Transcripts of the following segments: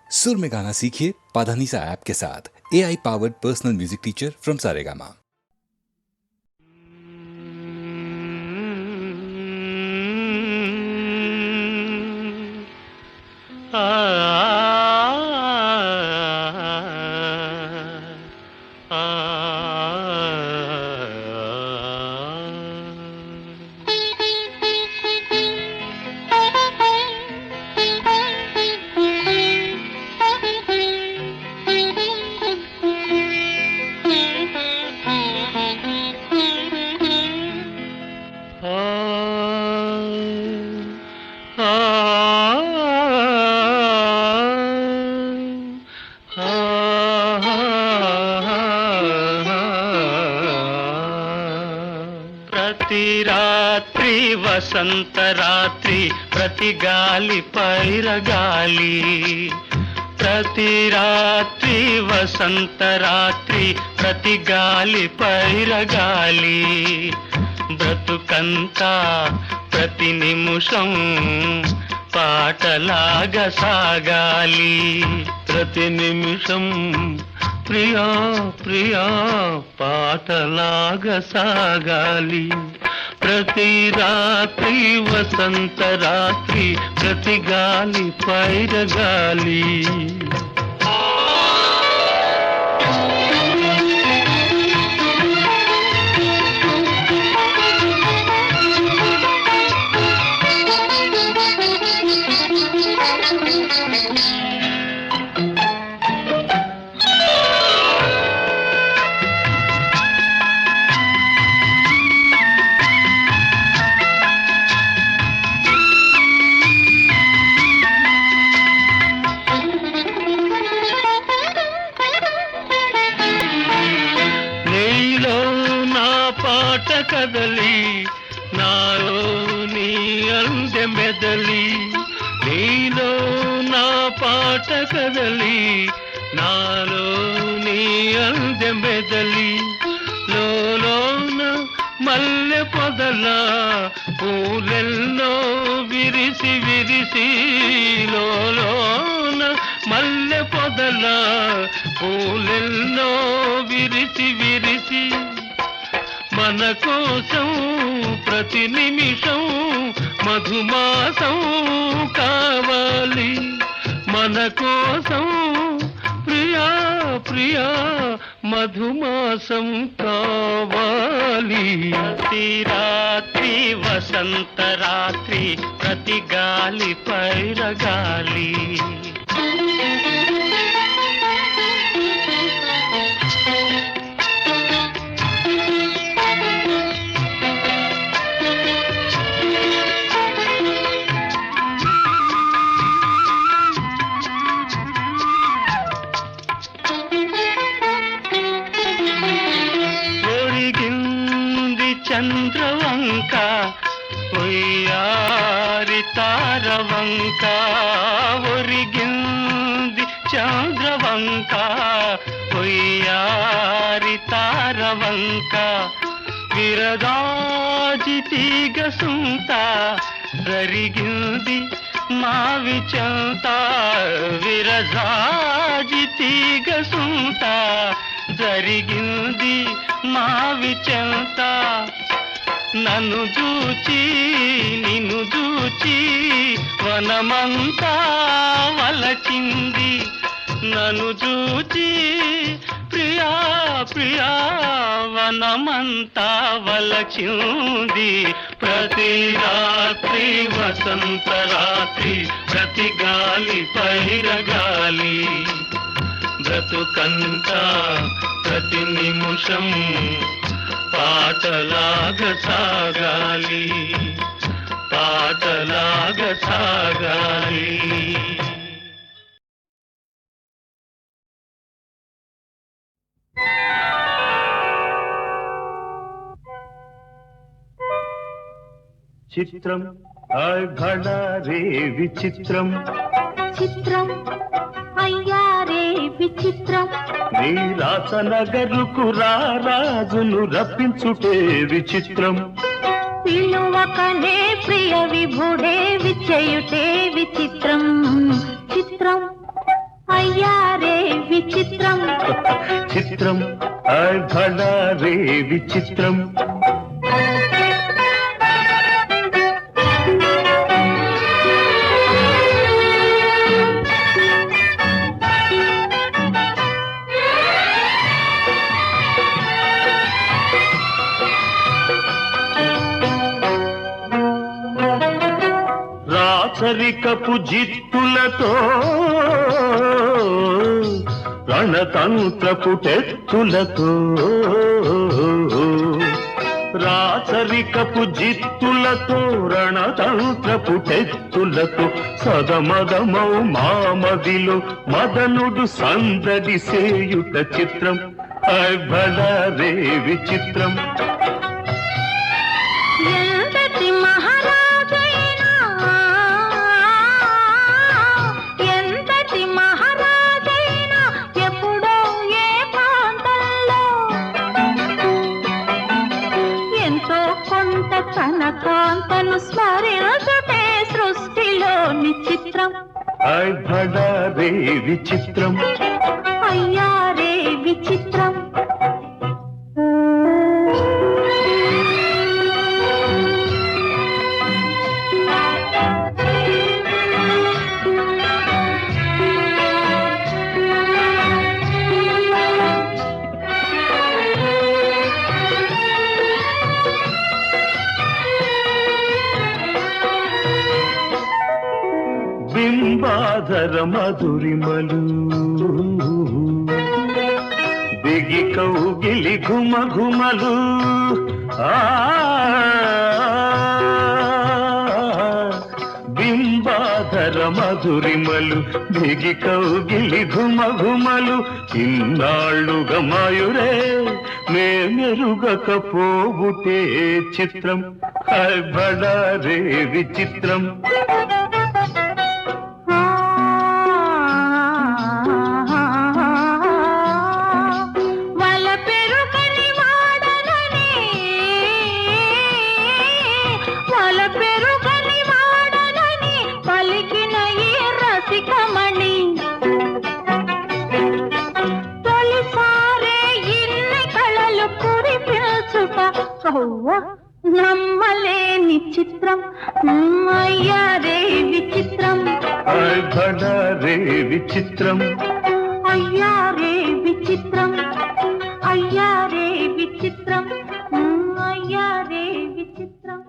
सुर में गाना सीखिए पाधानीसा ऐप के साथ। AI powered personal music teacher from Saregama. ప్రతి రాత్రి వసంత రాత్రి ప్రతి గాలి పైరగాలి ప్రతి రాత్రి వసంత రాత్రి ప్రతి గాలి పైరగాలి బ్రతుకంతా ప్రతి నిమిషం పాటలాగా సాగాలి ప్రతి నిమిషం ప్రియా ప్రియా పాటలాగా సాగాలి ప్రతి రాత్రి వసంత రాత్రి ప్రతి గాలి పైరగాలి కదలి నాలో నీ అందె మెదలి నీలో నా పాట కదలి నాలో నీ అందె మెదలి లోన మల్లె పొదల పూలెల్లో విరిసి విరిసి లోన మల్లె పొదల పూలెల్లో విరిసి విరిసి మన కోసం ప్రతి నిమిషం మధుమాసం కావాలి మన కోసం ప్రియా ప్రియా మధుమాసం కావాలి ప్రతి రాత్రి వసంత రాత్రి ప్రతి గాలి పైరగాలి చంద్రవంక ఒయ్యారి తారవంక ఒరిగింది చంద్రవంక ఒయ్యారి తారవంక విరదాజి తీగ సుంత జరిగింది మావి చెంత విరజాజి తీగ సుంత జరిగింది మావి చెంత నన్ను చూచి నిన్ను చూచి వనమంతా వలచింది నన్ను చూచి ప్రియా ప్రియా వనమంతా వలచింది ప్రతి రాత్రి వసంత రాత్రి ప్రతి గాలి పైరగాలి బ్రతుకంతా ప్రతి నిమిషం పాటలాగా సాగాలి పాటలాగా సాగాలి చిత్రం घड़ा रे విచిత్రం చిత్రం అయ్యా రే విచిత్రం నీ రాసనగరుకు రాజును రప్పించుటే విచిత్రం పిలువకనే ప్రియ విభుడే విచయుటే విచిత్రం చిత్రం అయ్యారే విచిత్రం. చిత్రం హాయ్ భళా రే విచిత్రం. రాచరికపు జిత్తులతో రణతంత్రపు టెత్తులతో రాచరికపు జిత్తులతో రణతంత్రపు టెత్తులతో సదమదమౌ మామదిలో మదనుడు సందడి సేయుట చిత్రం హాయ్ భళా రే విచిత్రం. ఎంతటి మహారాజైనా ఎంతటి మహారాజైనా ఎప్పుడో ఏ ప్రాంతంలో ఎంతో కొంత తన కాంతను స్మరించుటే సృష్టిలోని చిత్రం హాయ్ భళా రే విచిత్రం. అయ్యారే విచిత్రం. బింబాధర మధురిమలు దిగి కౌగిలి ఘుమ ఘుమలు బింబాధర మధురిమలు దిగి కౌగిలి ఘుమ ఘుమలు ఇన్నాళ్ళుగా మాయురే మేమెరుగకపోవుటే చిత్రం హాయ్ భళా రే విచిత్రం. నమ్మలేని చిత్రం అయ్యారే విచిత్రం. హాయ్ భళా రే విచిత్రం. అయ్యారే విచిత్రం. అయ్యారే విచిత్రం. అయ్యారే విచిత్రం.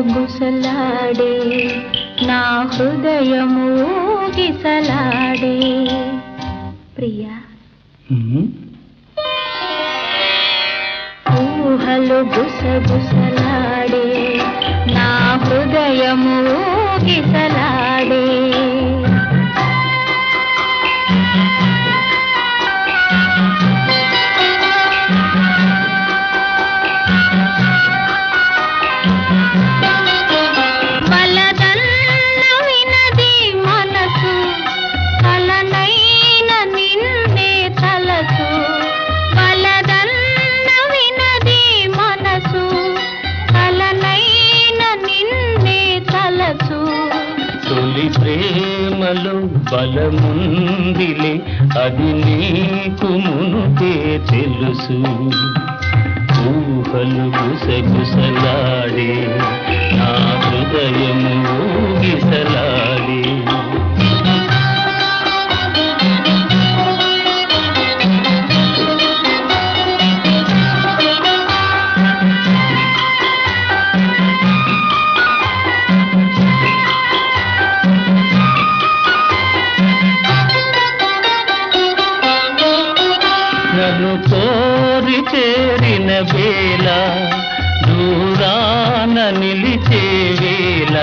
గుసగుసలాడే నా హృదయము గిసలాడే ప్రియా ఊహలు గుసగుసలాడే నా హృదయము గిసలాడే ప్రేమలో బలముందిలే, అది నీకు మునుపే తెలుసు. ఊహలు గుసగుసలాడే, నా హృదయము ఊగిసలాడే. నన్ను కోరి చేరిన వేళ, దూరాన నిలిచే వేళ.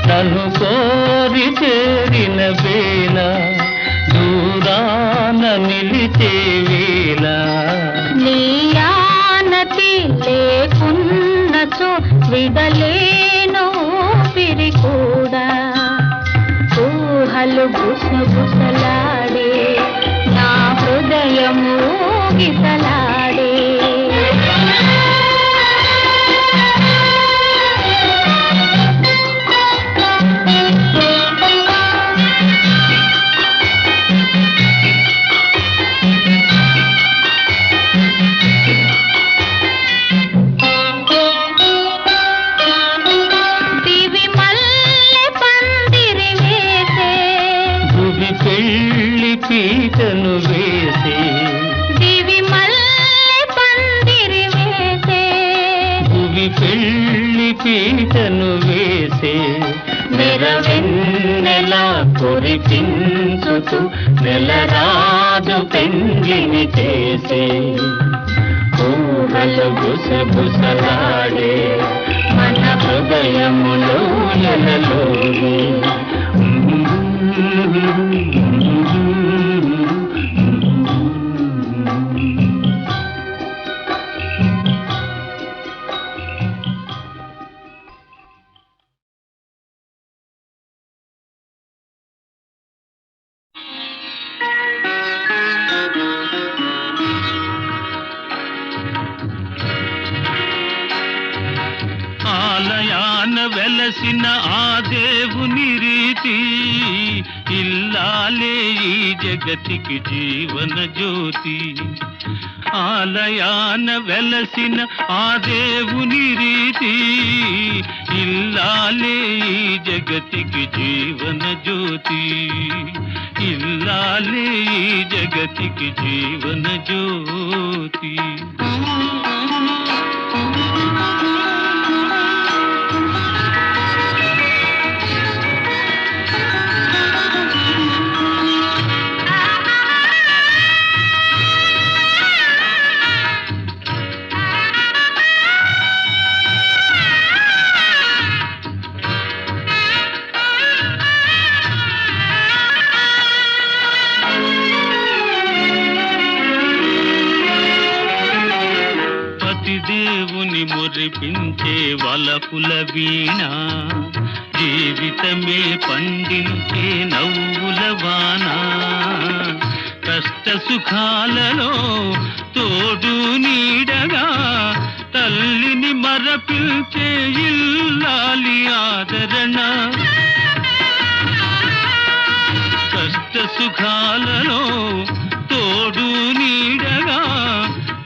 నన్ను కోరి చేరిన వేళ, దూరాన నిలిచే వేళ. నీ ఆనతి లేకున్నచో విడలేను పిరి కూడా. ఊహలు గుసగుసలాడే, నా హృదయము గిసలాడే. దివి మల్లె పందిరి వేసే, భువి పెళ్ళి పీటను వేసే. దివి మల్లె పందిరి వేసే, భువి పెళ్ళి పీటను వేసే. నెరవెన్నెలా కురిపించుతూ నెలరాజు పెండ్లిని చేసే. ఊహలు గుసగుసలాడే, మన హృదయములో ఎలలోనే. ఆలయాన వెలసిన ఆ దేవుని రీతి, ఇల్లాలే ఈ జగతికి జీవన జ్యోతి. ఆలయాన వెలసిన ఆ దేవుని రీతి, ఇల్లాలే ఈ జగతికి జీవన జ్యోతి. ఇల్లాలే ఈ జగతికి జీవన జ్యోతి. దేవుని మురిపించే వలపుల వీణ, జీవితమే పండించే నవ్వుల వాన. కష్ట సుఖాలలో తోడు నీడగా, తల్లిని మరపిల్చే ఇల్లాలి ఆదరణ. కష్ట సుఖాలలో తోడు నీడగా,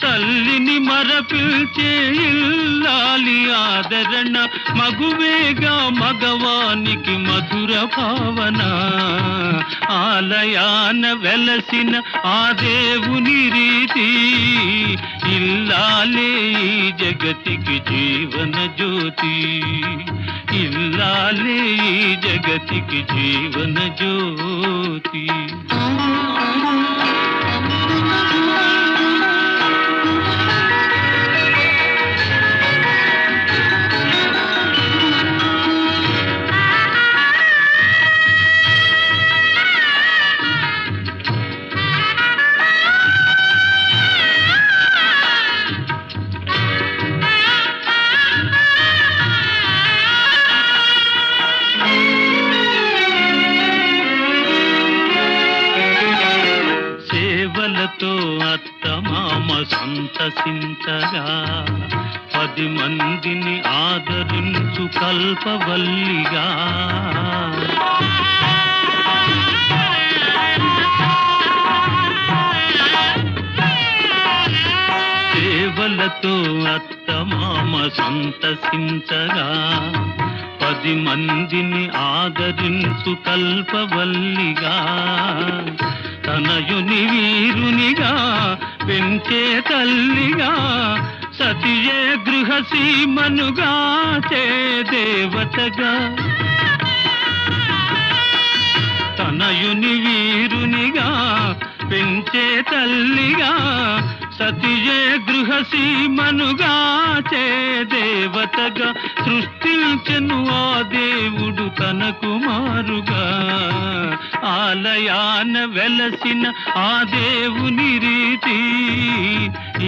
తల్లిని మరపిల్చే ఇల్లాలి ఆదరణ. మగువేగా మగవానికి మధుర భావన. ఆలయాన వెలసిన ఆ దేవుని రీతి, ఇల్లాలే ఈ జగతికి జీవన జ్యోతి. ఇల్లాలే ఈ జగతికి జీవన జ్యోతి. సేవలతో అత్తమామ సంతసించగా, 10 మందిని ఆదరించు కల్పవల్లిగా. చుట్టూ అత్తమామ సంతసించగా 10 మందిని ఆదరించు కల్పవల్లిగా తనయుని వీరునిగా పెంచే తల్లిగా సతియే గృహసీమనుగా చే దేవతగా తనయుని వీరునిగా పెంచే తల్లిగా సతియే గృహసీమనుగా చే దేవతగా సృష్టించెను ఆ దేవుడు తన కుమారుగా ఆలయాన వెలసిన ఆ దేవుని రీతి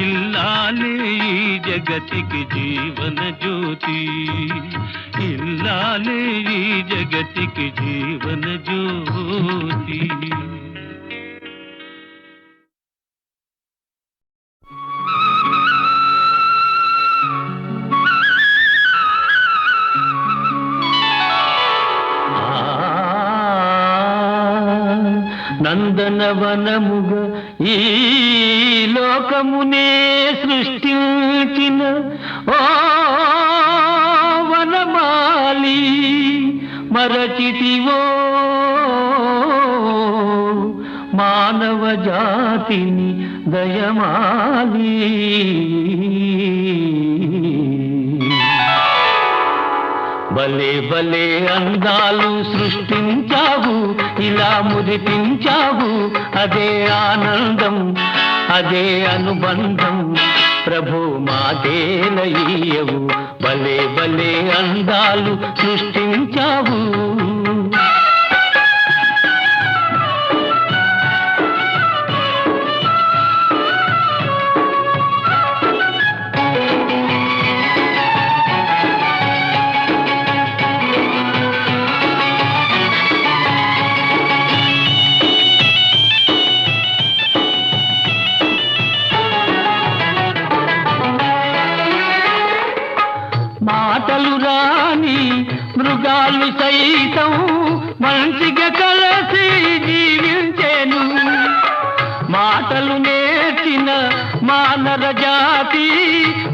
ఇల్లాలే ఈ జగతికి జీవన జ్యోతి ఇల్లాలే ఈ జగతికి జీవన జ్యోతి నందనవనముగ ఈ లోకమునే సృష్టించిన ఓ వనమాలి మరచితివో మానవ జాతిని దయమాలి భలే భలే అందాలు సృష్టించావు ఇలా మురిపించావు అదే ఆనందం అదే అనుబంధం ప్రభు మాదేలయ్యవు భలే భలే అందాలు సృష్టించావు మాటలు రాని మృగాలు సైతం మంచిగా కలిసి జీవించేను మాటలు నేర్చిన మానవ జాతి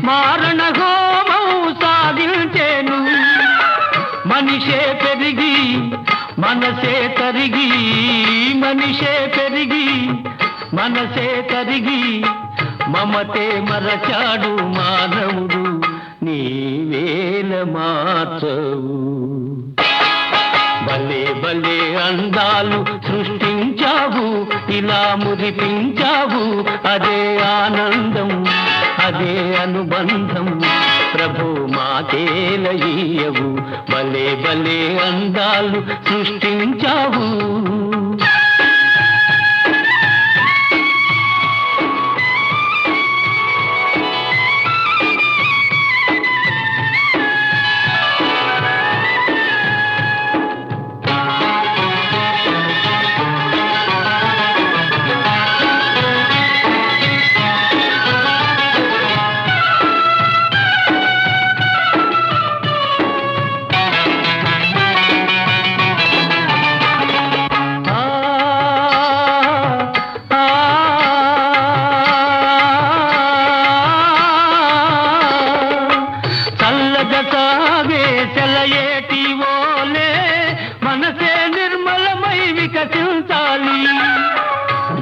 మారణ హోమం సాధించేను మనిషే పెరిగి మనసే తరిగి మనిషే పెరిగి మనసే తరిగి మమతే మరచాడు మానవుడు నీవేల మార్చవు భలే భలే అందాలు సృష్టించావు ఇలా మురిపించావు అదే ఆనందం అదే అనుబంధం ప్రభు మాకేలయ్యవు భలే భలే అందాలు సృష్టించావు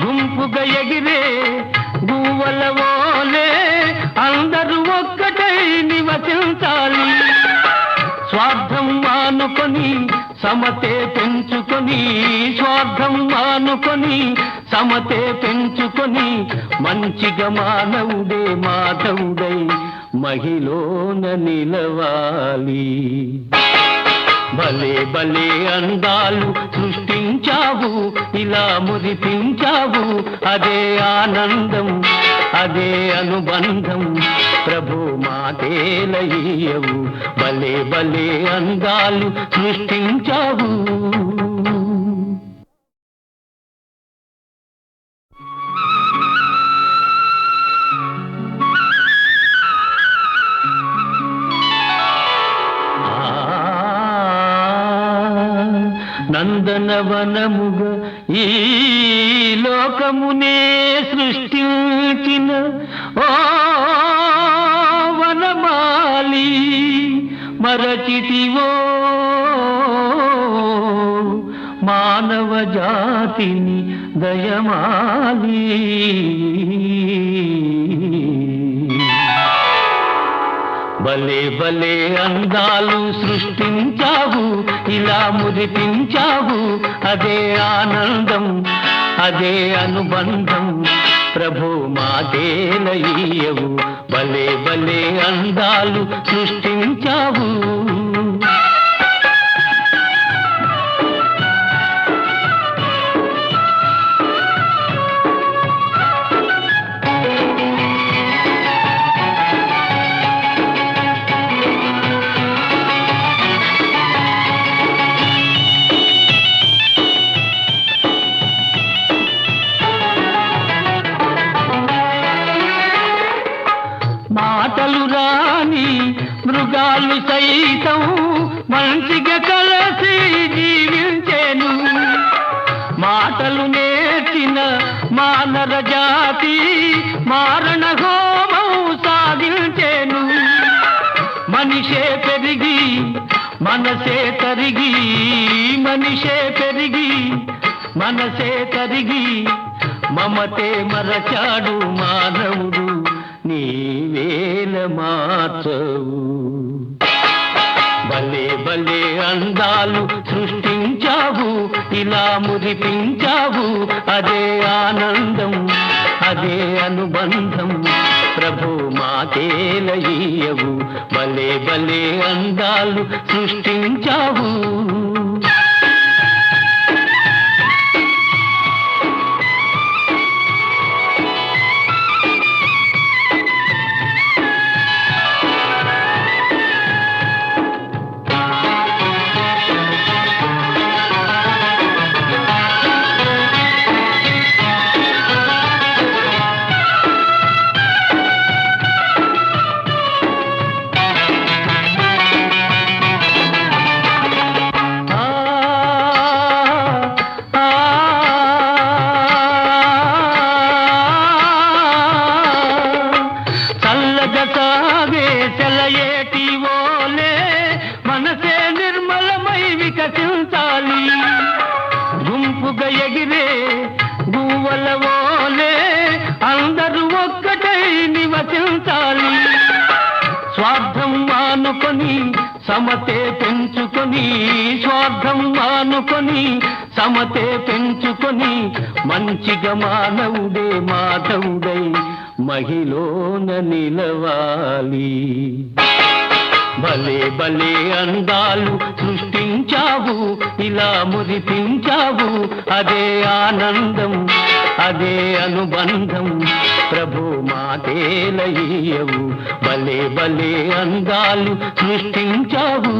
గుంపుగా ఎగిరే గువ్వల వోలే అందరూ ఒక్కటై నివసించాలి స్వార్థం మానుకొని సమతే పెంచుకొని స్వార్థం మానుకొని సమతే పెంచుకొని మంచిగా మానవుడే మాధవుడై మహిళన నిలవాలి భలే భలే అందాలు సృష్టించావు ఇలా మురిపించావు అదే ఆనందం అదే అనుబంధం ప్రభు మాతేలయ్యవు భలే భలే అందాలు సృష్టించావు నందనవనముగ ఈ లోకమునే సృష్టించిన ఓ మాలి మరచితివో మానవ జాతిని దయమాలి. భలే భలే అందాలు సృష్టించావు, ఇలా మురిపించావు, అదే ఆనందం, అదే అనుబంధం. ప్రభు మాతేలయ్యవు, భలే భలే అందాలు సృష్టించావు. మాటలు రాని మృగాలు సైతం మంచిగా కలిసి జీవించేను. మాటలు నేర్చిన మానవ జాతి మారణ హోమం సాధించేను. మనిషే పెరిగి మనసే తరిగి, మనిషే పెరిగి మనసే తరిగి, మమతే మరచాడు మానవుడు, నీవేల మార్చవు. భలే భలే అందాలు సృష్టించావు, ఇలా మురిపించావు, అదే ఆనందం, అదే అనుబంధం. ప్రభు మాతేలయ్యవు, భలే భలే అందాలు సృష్టించావు. సెలయేటివోలే మనసే నిర్మలమై వికసించాలి. గుంపుగా ఎగిరే గువ్వలవోలే అందరూ ఒక్కటై నివసించాలి. స్వార్థం మానుకొని సమతే పెంచుకొని, స్వార్థం మానుకొని సమతే పెంచుకొని, మంచిగా మానవుడే మాధవుడై మహిళన నిలవాలి. భలే భలే అందాలు సృష్టించావు, ఇలా మురిపించావు, అదే ఆనందం, అదే అనుబంధం. ప్రభు మాతేలయ్యవు, భలే భలే అందాలు సృష్టించావు.